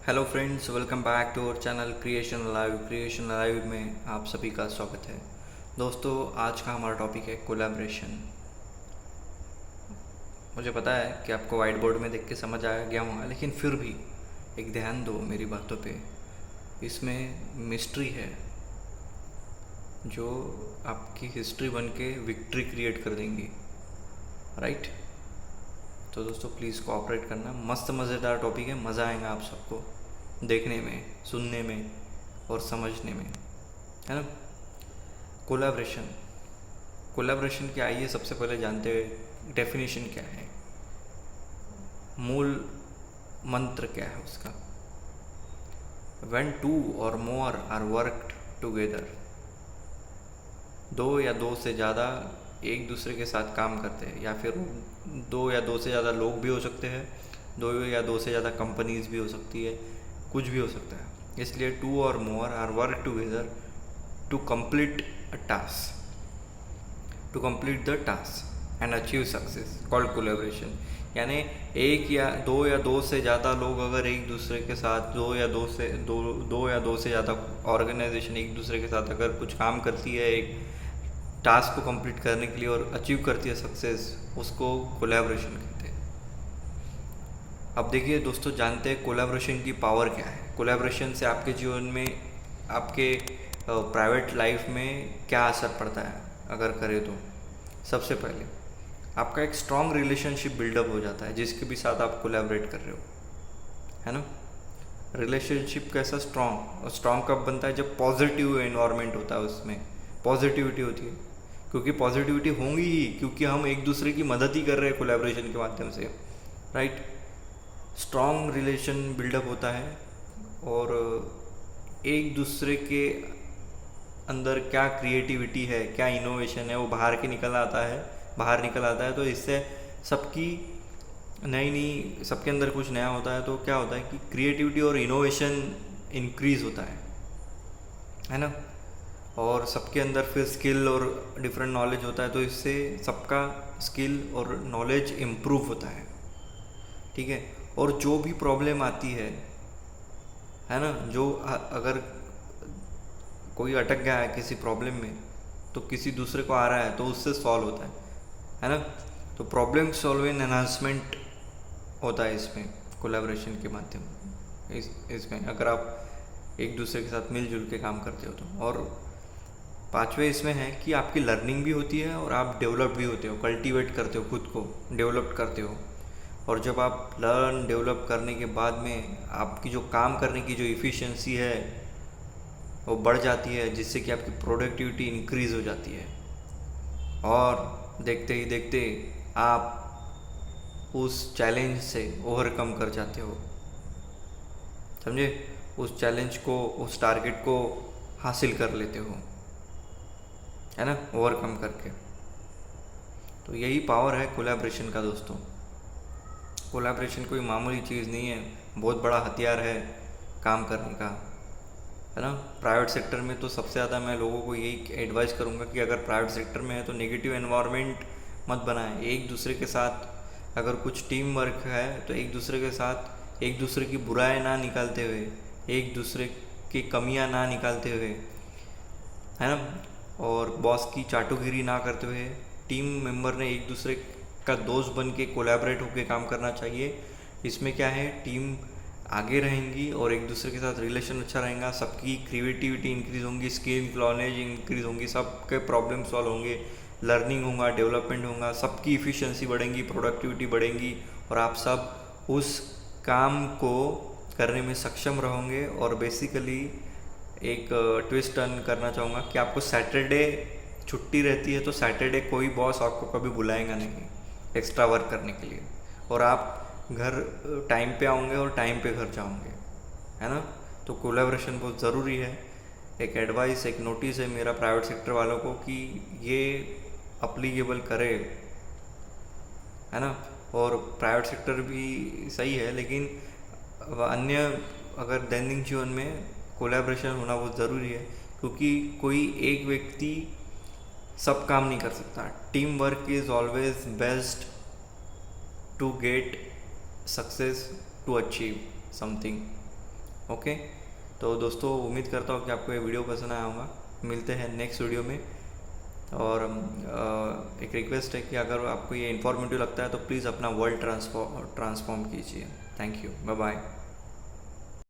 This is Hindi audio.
Hello friends, welcome back to our channel creation live में आप सभी का स्वागत है। दोस्तों, आज का हमारा टॉपिक है कोलैबोरेशन। मुझे पता है कि आपको वाइट बोर्ड में देख के समझ आ गया होगा, लेकिन फिर भी एक ध्यान दो मेरी बातों पे। इसमें मिस्ट्री है जो आपकी हिस्ट्री बन के विक्ट्री क्रिएट कर देंगी, राइट? तो दोस्तों प्लीज़ कोऑपरेट करना। मस्त मज़ेदार टॉपिक है, मज़ा आएगा आप सबको देखने में, सुनने में और समझने में, है ना। कोलैबोरेशन कोलैबोरेशन क्या है, ये सबसे पहले जानते हुए डेफिनेशन क्या है, मूल मंत्र क्या है उसका। व्हेन टू और मोर आर वर्कड टुगेदर, दो या दो से ज़्यादा एक दूसरे के साथ काम करते हैं, या फिर दो या दो से ज़्यादा लोग भी हो सकते हैं, दो या दो से ज़्यादा कंपनीज भी हो सकती है, कुछ भी हो सकता है। इसलिए टू और more are work together to complete a task, to complete the task and achieve success, called collaboration. यानी दो या दो से ज़्यादा लोग अगर एक दूसरे के साथ, दो या दो से ज़्यादा ऑर्गेनाइजेशन एक दूसरे के साथ अगर कुछ काम करती है एक टास्क को कंप्लीट करने के लिए और अचीव करती है सक्सेस, उसको कोलैबोरेशन कहते हैं। अब देखिए दोस्तों, जानते हैं कोलैबोरेशन की पावर क्या है। कोलैबोरेशन से आपके जीवन में, आपके प्राइवेट लाइफ में क्या असर पड़ता है अगर करें तो। सबसे पहले आपका एक स्ट्रॉन्ग रिलेशनशिप बिल्डअप हो जाता है जिसके भी साथ आप कोलैबोरेट कर रहे हो, है ना। रिलेशनशिप कैसा स्ट्रॉन्ग, और स्ट्रॉन्ग कब बनता है? जब पॉजिटिव एनवायरनमेंट होता है, उसमें पॉजिटिविटी होती है। क्योंकि पॉजिटिविटी होंगी ही, क्योंकि हम एक दूसरे की मदद ही कर रहे हैं कोलैबोरेशन के माध्यम से, राइट। स्ट्रॉन्ग रिलेशन बिल्डअप होता है और एक दूसरे के अंदर क्या क्रिएटिविटी है, क्या इनोवेशन है, वो बाहर निकल आता है। तो इससे सबकी सबके अंदर कुछ नया होता है, तो क्या होता है कि क्रिएटिविटी और इनोवेशन इंक्रीज होता है ना। और सबके अंदर फिर स्किल और डिफरेंट नॉलेज होता है, तो इससे सबका स्किल और नॉलेज इम्प्रूव होता है, ठीक है। और जो भी प्रॉब्लम आती है ना, जो अगर कोई अटक गया है किसी प्रॉब्लम में, तो किसी दूसरे को आ रहा है तो उससे सॉल्व होता है ना। तो प्रॉब्लम सॉल्विंग एनहांसमेंट होता है इसमें, कोलैबोरेशन के माध्यम इसमें अगर आप एक दूसरे के साथ मिलजुल के काम करते हो तो। और पांचवें इसमें है कि आपकी लर्निंग भी होती है और आप डेवलप भी होते हो, कल्टीवेट करते हो, खुद को डेवलप करते हो। और जब आप लर्न डेवलप करने के बाद में आपकी जो काम करने की जो इफ़िशियंसी है वो बढ़ जाती है, जिससे कि आपकी प्रोडक्टिविटी इंक्रीज़ हो जाती है। और देखते ही देखते आप उस चैलेंज से ओवरकम कर जाते हो, समझे। उस चैलेंज को, उस टारगेट को हासिल कर लेते हो, है ना, ओवरकम करके। तो यही पावर है कोलैबोरेशन का दोस्तों। कोलैबोरेशन कोई मामूली चीज़ नहीं है, बहुत बड़ा हथियार है काम करने का, है ना। प्राइवेट सेक्टर में तो सबसे ज़्यादा मैं लोगों को यही एडवाइस करूँगा कि अगर प्राइवेट सेक्टर में है तो नेगेटिव एनवायरनमेंट मत बनाएं। एक दूसरे के साथ अगर कुछ टीम वर्क है तो एक दूसरे के साथ एक दूसरे की बुराई ना निकालते हुए, एक दूसरे की कमियां ना निकालते हुए, है ना, और बॉस की चाटुगिरी ना करते हुए, टीम मेंबर ने एक दूसरे का दोस्त बन के कोलैबोरेट होकर काम करना चाहिए। इसमें क्या है, टीम आगे रहेंगी और एक दूसरे के साथ रिलेशन अच्छा रहेगा, सबकी क्रिएटिविटी इंक्रीज होंगी, स्किल नॉलेज इंक्रीज होंगी, सबके प्रॉब्लम सॉल्व होंगे, लर्निंग होगा, डेवलपमेंट होगा, सबकी इफ़िशियंसी बढ़ेंगी, प्रोडक्टिविटी बढ़ेंगी, और आप सब उस काम को करने में सक्षम रहोगे। और बेसिकली एक ट्विस्ट टर्न करना चाहूँगा कि आपको सैटरडे छुट्टी रहती है, तो सैटरडे कोई बॉस आपको कभी बुलाएगा नहीं एक्स्ट्रा वर्क करने के लिए, और आप घर टाइम पे आओगे और टाइम पे घर जाओगे, है ना। तो कोलैबोरेशन बहुत ज़रूरी है। एक एडवाइस, एक नोटिस है मेरा प्राइवेट सेक्टर वालों को कि ये अप्लीकेबल करे, है ना। और प्राइवेट सेक्टर भी सही है, लेकिन अन्य अगर दैनिक जीवन में कोलैबोरेशन होना बहुत ज़रूरी है, क्योंकि कोई एक व्यक्ति सब काम नहीं कर सकता। Team work is always best to get success, to achieve something, okay, तो दोस्तों उम्मीद करता हूँ कि आपको ये वीडियो पसंद आया होगा। मिलते हैं नेक्स्ट वीडियो में। और एक रिक्वेस्ट है कि अगर आपको ये इन्फॉर्मेटिव लगता है तो प्लीज़ अपना वर्ल्ड ट्रांसफॉर्म कीजिए। Thank you, bye bye.